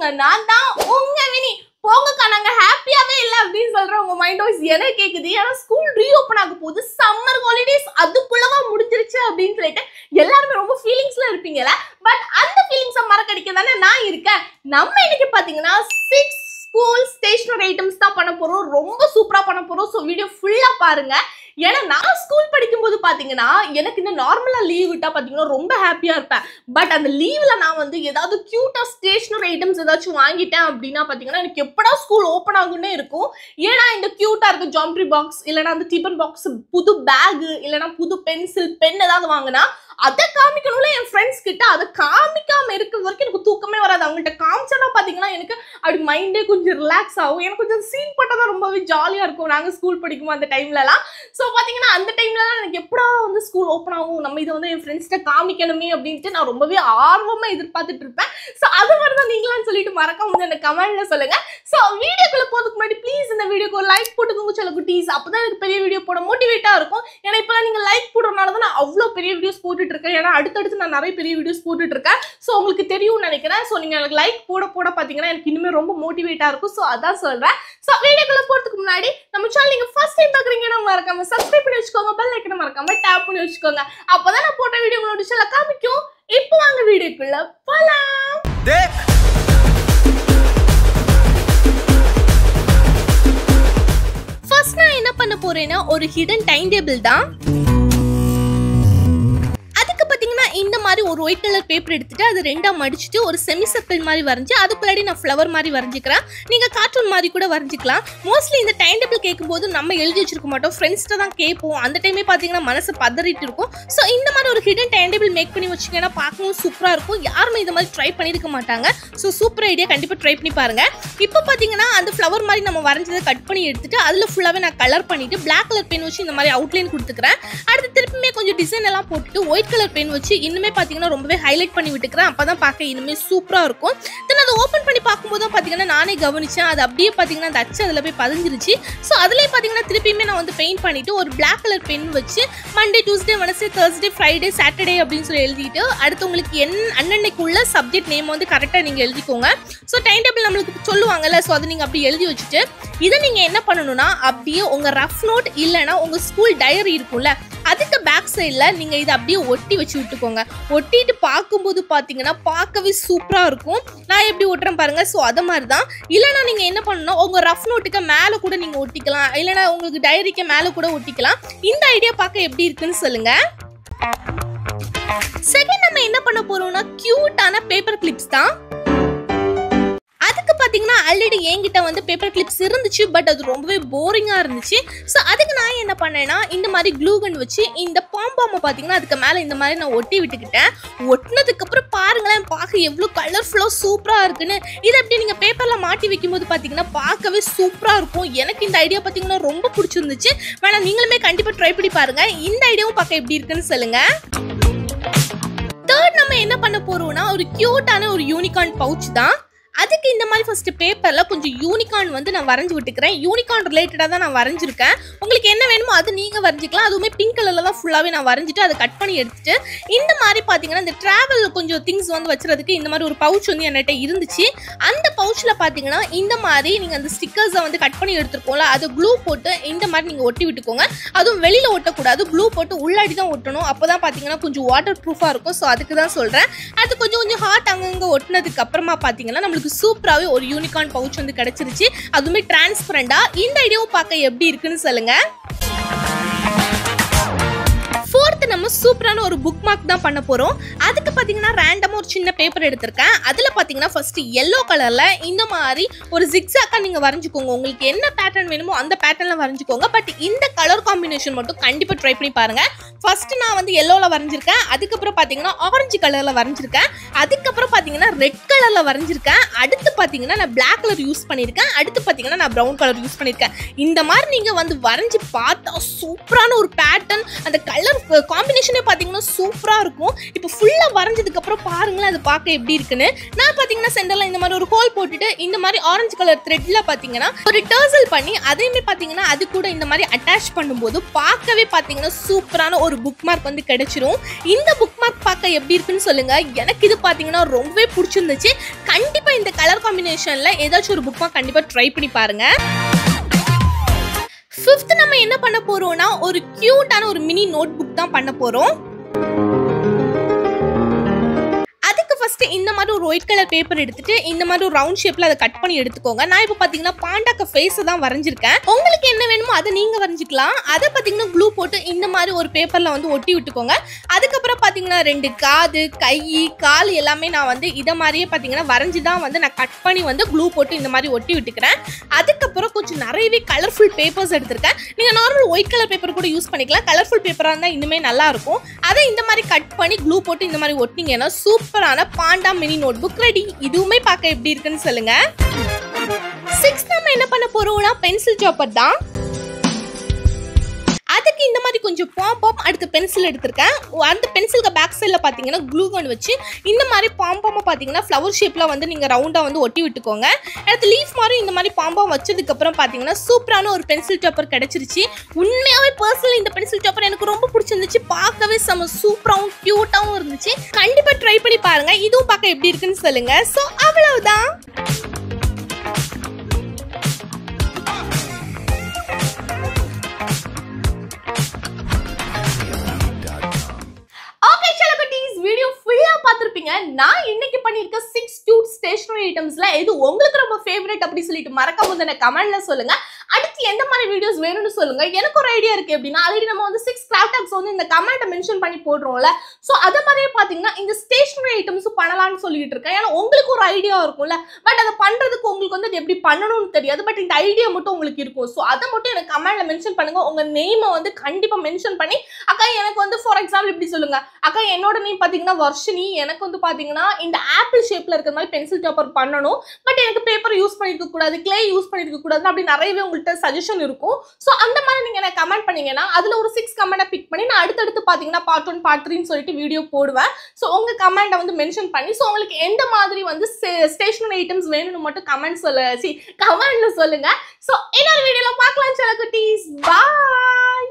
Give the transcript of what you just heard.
இருக்கீங்க. நான் தான் உங்க வினி. போங்கக்கா நாங்க ஹாப்பியாவே இல்ல அப்படின்னு சொல்ற உங்க மைண்ட் வாய்ஸ் எனக்கு கேக்குது. ஏன்னா ஸ்கூல் ரீஓபன் ஆக போகுது, சம்மர் ஹாலிடேஸ் அதுக்குள்ளவா முடிஞ்சிருச்சு அப்படின்னு சொல்லிட்டு எல்லாருமே ரொம்ப ஃபீலிங்ஸ்ல இருப்பீங்கல்ல. பட் அந்த ஃபீலிங்ஸை மறக்கடிக்க தானே நான் இருக்கேன். நம்ம இன்னைக்கு பாத்தீங்கன்னா 6 ஸ்கூல் ஸ்டேஷனரி ஐட்டம்ஸ் தான் பண்ண போறோம். ரொம்ப சூப்பரா பண்ண போறோம். ஸோ வீடியோ ஃபுல்லா பாருங்க. ஏன்னா நான் ஸ்கூல் படிக்கும்போது பாத்தீங்கன்னா எனக்கு இந்த நார்மலா லீவ் விட்டா பாத்தீங்கன்னா ரொம்ப ஹாப்பியா இருப்பேன். பட் அந்த லீவ்ல நான் வந்து ஏதாவது கியூட்டா ஸ்டேஷனரி ஐட்டம்ஸ் ஏதாச்சும் வாங்கிட்டேன் அப்படின்னா பாத்தீங்கன்னா எனக்கு எப்படா ஸ்கூல் ஓப்பன் ஆகும்னே இருக்கும். ஏன்னா இந்த கியூட்டா இருக்க ஜாமெட்ரி பாக்ஸ் இல்லைன்னா அந்த டிபன் பாக்ஸ், புது பேக் இல்லைன்னா புது பென்சில், பென் ஏதாவது வாங்கினா அதை காமிக்கணும்ல என் ஃப்ரெண்ட்ஸ் கிட்ட. அதை காமிக்காம இருக்கிற வரைக்கும் எனக்கு தூக்கமே வராது. அவங்கள்ட்ட காமிச்சா பாத்தீங்கன்னா எனக்கு அப்படி மைண்டே கொஞ்சம் ரிலாக்ஸ் ஆகும். எனக்கு கொஞ்சம் சீன் போட்டதான் ரொம்பவே ஜாலியா இருக்கும் நாங்க ஸ்கூல் படிக்கும்போது அந்த டைம்லலாம். ஸோ பாத்தீங்கன்னா அந்த டைம்லலாம் எனக்கு எப்படா வந்து ஸ்கூல் ஓப்பன் ஆகும், நம்ம இதை வந்து என் ஃப்ரெண்ட்ஸ்கிட்ட காமிக்கணுமே அப்படின்ட்டு நான் ரொம்பவே ஆர்வமா எதிர்பார்த்துட்டு இருப்பேன். ஸோ அது மாதிரி தான் நீங்களான்னு சொல்லிட்டு மறக்காம வந்து எனக்கு கமெண்ட்ல சொல்லுங்க. ஸோ வீடியோக்குள்ள போறதுக்கு முன்னாடி ப்ளீஸ் இந்த வீடியோக்கு ஒரு லைக் போட்டுக்கோங்க சொல்ல குட்டீஸ். அப்பதான் எனக்கு பெரிய வீடியோ போட மோட்டிவேட்டா இருக்கும். ஏன்னா இப்பெல்லாம் நீங்க லைக் போடுறதுனால தான் நான் அவ்வளோ பெரிய வீடியோஸ் போட்டுட்டு இருக்கேன். ஏன்னா அடுத்தடுத்து நான் நிறைய பெரிய வீடியோஸ் போட்டுட்டு இருக்கேன். ஸோ உங்களுக்கு தெரியும்னு நினைக்கிறேன். ஸோ நீங்க எனக்கு லைக் போட பாத்தீங்கன்னா எனக்கு இனிமே ரொம்ப மோட்டிவேட்டா இருக்கும். ஸோ அதான் சொல்றேன். ஸோ வீடியோக்குள்ள போறதுக்கு முன்னாடி நம்ம சேனல் நீங்க ஃபர்ஸ்ட் டைம் பாக்குறீங்கன்னா மறக்காம சப்ஸ்கிரைப் பண்ணி வச்சுக்கோங்க, பெல் ஐக்கனை மறக்காம டேப் பண்ணி வச்சுக்கோங்க. அப்பதான் நான் போட்ட வீடியோ உங்களோட சேனல்ல காமிக்கும். இப்போ வாங்க வீடியோக்குள்ள போலாம். ஃபர்ஸ்ட் நான் என்ன பண்ண போறேன்னா ஒரு ஹிடன் டைம் டேபிள் தான். இந்த மாதிரி ஒரு ஒயிட் கலர் பேப்பர் எடுத்துட்டு அது ரெண்டா மடிச்சுட்டு ஒரு செமி சர்க்கிள் மாதிரி வரைஞ்சு அதுக்குள்ளாடி நான் ஃப்ளவர் மாதிரி வரைஞ்சிக்கிறேன். நீங்க கார்ட்டூன் மாதிரி கூட வரைஞ்சிக்கலாம். மோஸ்ட்லி இந்த டைம் டேபிள் கேட்கும்போது நம்ம எழுதி வச்சிருக்க மாட்டோம், ஃப்ரெண்ட்ஸ்ட்ட தான் கேட்போம். அந்த டைமே பாத்தீங்கன்னா மனசு பதறிட்டு இருக்கும். ஸோ இந்த மாதிரி ஒரு ஹிடன் டைம் டேபிள் மேக் பண்ணி வச்சிங்கன்னா பார்க்கவும் சூப்பரா இருக்கும். யாருமே இந்த மாதிரி ட்ரை பண்ணிருக்க மாட்டாங்க. ஸோ சூப்பர் ஐடியா, கண்டிப்பா ட்ரை பண்ணி பாருங்க. இப்போ பாத்தீங்கன்னா அந்த ஃப்ளவர் மாதிரி நம்ம வரைஞ்சதை கட் பண்ணி எடுத்துட்டு அதுல ஃபுல்லாவே நான் கலர் பண்ணிட்டு பிளாக் கலர் பென் வச்சு இந்த மாதிரி அவுட்லைன் கொடுத்துக்கிறேன். அடுத்து திருப்பியுமே கொஞ்சம் டிசைன் எல்லாம் போட்டுட்டு ஒயிட் கலர் பென் வச்சு இன்னுமே பாத்தீங்கன்னா ரொம்பவே ஹைலைட் பண்ணி விட்டுக்கிறேன். அப்பதான் பார்க்க இனிமே சூப்பரா இருக்கும். தென் அதை ஓபன் பண்ணி பார்க்கும்போது பாத்தீங்கன்னா நானே கவனிச்சேன், அது அப்படியே பாத்தீங்கன்னா அந்த அச்சு அதுல போய் பதிஞ்சிருச்சு. ஸோ அதுலயே பாத்தீங்கன்னா திருப்பியுமே நான் வந்து பெயிண்ட் பண்ணிட்டு ஒரு பிளாக் கலர் பென் வச்சு Monday, Tuesday, Wednesday, Thursday, Friday, Saturday அப்படின்னு சொல்லி எழுதிட்டு அடுத்து உங்களுக்கு அன்னன்னைக்குள்ள சப்ஜெக்ட் நேம் வந்து கரெக்டா நீங்க எழுதிக்கோங்க. ஸோ டைம் டேபிள் நம்மளுக்கு சொல்லுவாங்கல்ல, ஸோ அதை நீங்க அப்படி எழுதி வச்சுட்டு இதை நீங்க என்ன பண்ணணும்னா அப்படியே உங்க ரஃப் நோட் இல்லைன்னா உங்க ஸ்கூல் டைரி இருக்கும்ல அதுக்கு பேக் சைட்ல நீங்க இதை அப்படியே ஒட்டி வச்சு விட்டுக்கோங்க. ஒட்டிட்டு பார்க்கும்போது பாத்தீங்கன்னா பார்க்கவே சூப்பரா இருக்கும். நான் எப்படி ஒட்டுறேன் பாருங்க. ஸோ அது மாதிரி தான். இல்லைன்னா நீங்க என்ன பண்ணணும், உங்க ரஃப் நோட்டுக்கு மேல கூட நீங்க ஒட்டிக்கலாம், இல்லைன்னா உங்களுக்கு டைரிக்கு மேல கூட ஒட்டிக்கலாம். இந்த ஐடியா பார்க்க எப்படி இருக்குன்னு சொல்லுங்க. செகண்ட் நம்ம என்ன பண்ண போறோம்னா கியூட்டான பேப்பர் கிளிப்ஸ் தான். அதுக்கு பாத்தீங்கன்னா ஆல்ரெடி என்கிட்ட வந்து பேப்பர் கிளிப்ஸ் இருந்துச்சு, பட் அது ரொம்பவே போரிங்கா இருந்துச்சு. ஸோ அதுக்கு நான் என்ன பண்ணேன்னா இந்த மாதிரி க்ளூ கன் வச்சு இந்த பாம்பாம பாத்தீங்கன்னா அதுக்கு மேல இந்த மாதிரி நான் ஒட்டி விட்டுக்கிட்டேன். ஒட்டினதுக்கு அப்புறம் பாருங்களேன் பார்க்க எவ்வளவு கலர்ஃபுல்லா சூப்பரா இருக்குன்னு. இதை அப்படி நீங்க பேப்பர்ல மாட்டி வைக்கும் போது பாத்தீங்கன்னா பார்க்கவே சூப்பரா இருக்கும். எனக்கு இந்த ஐடியா பாத்தீங்கன்னா ரொம்ப பிடிச்சிருந்துச்சு. வேணா நீங்களுமே கண்டிப்பா ட்ரை பண்ணி பாருங்க. இந்த ஐடியாவும் பார்க்க எப்படி இருக்குன்னு சொல்லுங்க. தேர்ட் நம்ம என்ன பண்ண போறோம்னா ஒரு கியூட்டான ஒரு யூனிகார்ன் பவுச் தான். அதுக்கு இந்த மாதிரி ஃபர்ஸ்ட் பேப்பர்ல கொஞ்சம் யூனிகார்ன் வந்து நான் வரைஞ்சு விட்டுக்கிறேன். யூனிகார்ன் ரிலேட்டடா தான் நான் வரைஞ்சிருக்கேன். உங்களுக்கு என்ன வேணுமோ அது நீங்க வரைஞ்சிக்கலாம். அதுவுமே பிங்க் கலர்ல தான் ஃபுல்லாவே நான் வரைஞ்சிட்டு அதை கட் பண்ணி எடுத்துட்டு இந்த மாதிரி பாத்தீங்கன்னா இந்த டிராவல் கொஞ்சம் திங்ஸ் வந்து வச்சுறதுக்கு இந்த மாதிரி ஒரு பவுச் வந்து என்கிட்ட இருந்துச்சு. அந்த பவுச்ல பாத்தீங்கன்னா இந்த மாதிரி நீங்க அந்த ஸ்டிக்கர்ஸை வந்து கட் பண்ணி எடுத்துருக்கோம்ல அதை க்ளூ போட்டு இந்த மாதிரி நீங்க ஒட்டி விட்டுக்கோங்க. அதுவும் வெளியில ஒட்டக்கூடாது, க்ளூ போட்டு உள்ளாடி தான் ஒட்டணும். அப்பதான் பாத்தீங்கன்னா கொஞ்சம் வாட்டர் ப்ரூஃபா இருக்கும். ஸோ அதுக்கு தான் சொல்றேன். அது கொஞ்சம் ஹாட் அங்கங்க ஒட்டினதுக்கு அப்புறமா பாத்தீங்கன்னா நம்மளுக்கு சூப்பராவே ஒரு யூனிகார்ன் பவுச் வந்து கிடைச்சிருச்சு. அதுவுமே டிரான்ஸ்பரண்டா. இந்த ஐடியாவும் பார்க்க எப்படி இருக்குன்னு சொல்லுங்க. ஃபோர்த் நம்ம சூப்பரான ஒரு புக் மார்க் தான் பண்ண போறோம். அதுக்கு பாத்தீங்கன்னா ரேண்டமா ஒரு சின்ன பேப்பர் எடுத்திருக்கேன். அதுல பாத்தீங்கன்னா ஃபர்ஸ்ட் yellow கலர்ல இந்த மாதிரி ஒரு ஜிக்ஸாக்கா நீங்க வரைஞ்சுக்கோங்க. உங்களுக்கு என்ன பேட்டர்ன் வேணுமோ அந்த பேட்டர்ன்ல வரைஞ்சுக்கோங்க. பட் இந்த கலர் காம்பினேஷன் மட்டும் கண்டிப்பா ட்ரை பண்ணி பாருங்க. ஃபர்ஸ்ட் நான் வந்து yellowல வரைஞ்சிருக்கேன். அதுக்கப்புறம் பாத்தீங்கன்னா ஆரஞ்சு கலர்ல வரைஞ்சிருக்கேன். அதுக்கப்புறம் பாத்தீங்கன்னா ரெட் கலர்ல வரைஞ்சிருக்கேன். அடுத்து பாத்தீங்கன்னா நான் பிளாக் கலர் யூஸ் பண்ணிருக்கேன். அடுத்து பாத்தீங்கன்னா நான் பிரவுன் கலர் யூஸ் பண்ணிருக்கேன். இந்த மாதிரி நீங்க வந்து வரைஞ்சு பார்த்தா சூப்பரான ஒரு பேட்டர்ன் அந்த கலர் காம்பினேஷன் காம்பினேஷனே பாத்தீங்கன்னா சூப்பரா இருக்கும். இப்போ ஃபுல்லா வரைஞ்சதுக்கு அப்புறம் பாருங்களேன் அது பார்க்க எப்படி இருக்குன்னு. நான் பாத்தீங்கன்னா சென்டர்ல இந்த மாதிரி ஒரு ஹோல் போட்டுட்டு இந்த மாதிரி ஆரஞ்சு கலர் த்ரெட்ல பாத்தீங்கன்னா ஒரு டர்சல் பண்ணி அதையுமே பாத்தீங்கன்னா அது கூட இந்த மாதிரி அட்டாச் பண்ணும்போது பார்க்கவே பாத்தீங்கன்னா சூப்பரான ஒரு புக் மார்க் வந்து கிடைச்சிரும். இந்த புக் மார்க் பார்க்க எப்படி இருக்குன்னு சொல்லுங்க. எனக்கு இது பாத்தீங்கன்னா ரொம்பவே பிடிச்சிருந்துச்சு. கண்டிப்பா இந்த கலர் காம்பினேஷன்ல ஏதாச்சும் ஒரு புக் மார்க் கண்டிப்பா ட்ரை பண்ணி பாருங்க. 5th நம்ம என்ன பண்ண போறோம்னா ஒரு கியூட்டான ஒரு மினி நோட் புக் தான் பண்ண போறோம். அதுக்கு ஃபர்ஸ்ட் இந்த மாதிரி ஒரு ஒயிட் கலர் பேப்பர் எடுத்துட்டு இந்த மாதிரி ஒரு ரவுண்ட் ஷேப்ல அதை கட் பண்ணி எடுத்துக்கோங்க. நான் இப்போ பாத்தீங்கன்னா பாண்டாக்க ஃபேஸ் தான் வரைஞ்சிருக்கேன். உங்களுக்கு என்ன வேணுமோ அதை நீங்க வரைஞ்சிக்கலாம். அதை பாத்தீங்கன்னா க்ளூ போட்டு இந்த மாதிரி ஒரு பேப்பர்ல வந்து ஒட்டி விட்டுக்கோங்க. அதுக்கப்புறம் பாத்தீங்கன்னா 2 காது, கை, கால் எல்லாமே நான் வந்து இதை மாதிரியே பாத்தீங்கன்னா வரைஞ்சி தான் வந்து நான் கட் பண்ணி வந்து க்ளூ போட்டு இந்த மாதிரி ஒட்டி விட்டுக்கிறேன். அதுக்கப்புறம் கொஞ்சம் நிறையவே கலர்ஃபுல் பேப்பர்ஸ் எடுத்திருக்கேன். நீங்க நார்மல் ஒயிட் கலர் பேப்பர் கூட யூஸ் பண்ணிக்கலாம். கலர்ஃபுல் பேப்பரா இருந்தா இன்னுமே நல்லா இருக்கும். அதை இந்த மாதிரி கட் பண்ணி க்ளூ போட்டு இந்த மாதிரி ஒட்டினீங்கன்னா சூப்பரான panda mini notebook ready. இதுவுமே பார்க்க எப்படி இருக்குன்னு சொல்லுங்க. 6th நம்ம என்ன பண்ண போறோம்னா பென்சில் சாப்பர் தான். அதுக்கு இந்த மாதிரி கொஞ்சம் பாம் அடுத்து பென்சில் எடுத்திருக்கேன். அந்த பென்சிலுக்கு பேக் சைடில் பார்த்தீங்கன்னா க்ளூ கன் வச்சு இந்த மாதிரி பாம் பார்த்தீங்கன்னா ஃப்ளவர் ஷேப்பில் வந்து நீங்கள் ரவுண்டாக வந்து ஒட்டி விட்டுக்கோங்க. அடுத்து லீஃப் மாதிரி இந்த மாதிரி பாம் வச்சதுக்கப்புறம் பார்த்தீங்கன்னா சூப்பரான ஒரு பென்சில் சாப்பர் கிடைச்சிருச்சு. உண்மையாகவே பர்சனலி இந்த பென்சில் சாப்பர் எனக்கு ரொம்ப பிடிச்சிருந்துச்சு. பார்க்கவே செம்ம சூப்பராகவும் க்யூட்டாகவும் இருந்துச்சு. கண்டிப்பாக ட்ரை பண்ணி பாருங்க. இதுவும் பார்க்க எப்படி இருக்குன்னு சொல்லுங்க. ஸோ அவ்வளவுதான். வீடியோ ஃபுல்லா பார்த்திருப்பீங்க. நான் இன்னைக்கு பண்ணிருக்க 6 cute stationery ஐட்டம்ஸ்ல எது உங்களுக்கு ரொம்ப ஃபேவரட் அப்படி சொல்லிட்டு மறக்காம வந்து கமெண்ட்ல சொல்லுங்க. அடுத்து எந்த மாதிரி வீடியோஸ் வேணும்னு சொல்லுங்க. எனக்கு ஒரு ஐடியா இருக்கு. எப்படின்னா ஆல்ரெடி நம்ம வந்து 6 கிராஃப்ட் டாக்ஸ் வந்து இந்த கமெண்ட்டை மென்ஷன் பண்ணி போடுறோம்ல. ஸோ அதை மாதிரியே பார்த்தீங்கன்னா இந்த ஸ்டேஷனரி ஐட்டம்ஸும் பண்ணலாம்னு சொல்லிட்டு இருக்கேன். ஏன்னா உங்களுக்கு ஒரு ஐடியா இருக்கும்ல. பட் அதை பண்றதுக்கு உங்களுக்கு வந்து எப்படி பண்ணணும்னு தெரியாது. பட் இந்த ஐடியா மட்டும் உங்களுக்கு இருக்கும். ஸோ அதை மட்டும் எனக்கு கமெண்ட்ல மென்ஷன் பண்ணுங்க. உங்க நேமை வந்து கண்டிப்பா மென்ஷன் பண்ணி அக்கா எனக்கு வந்து ஃபார் எக்ஸாம்பிள் இப்படி சொல்லுங்க. அக்கா என்னோட நேம் பார்த்தீங்கன்னா வர்ஷினி. எனக்கு வந்து பார்த்தீங்கன்னா இந்த ஆப்பிள் ஷேப்ல இருக்கிற மாதிரி பென்சில் சாப்பர் பண்ணணும். பட் எனக்கு பேப்பர் யூஸ் பண்ணிருக்க கூடாது, கிளே யூஸ் பண்ணிருக்க கூடாது. அப்படி நிறையவே உங்கள்கிட்ட சஜஷன் இருக்கும். ஸோ அந்த மாதிரி நீங்க எனக்கு கமெண்ட் பண்ணீங்கன்னா அதுல ஒரு 6 கமெண்ட்டை பிக் பண்ணி நான் அடுத்தடுத்து பார்த்தீங்கன்னா பார்ட் 1 பார்ட் 3ன்னு சொல்லிட்டு வீடியோ போடுவேன். ஸோ உங்க கமெண்ட்டை வந்து மென்ஷன் பண்ணி ஸோ உங்களுக்கு எந்த மாதிரி வந்து ஸ்டேஷனரி ஐட்டம்ஸ் வேணும்னு மட்டும் கமெண்ட்ல சொல்லுங்க. ஸோ இன்னொரு வீடியோல பார்க்கலாம். சலோ குட்டீஸ், பாய்.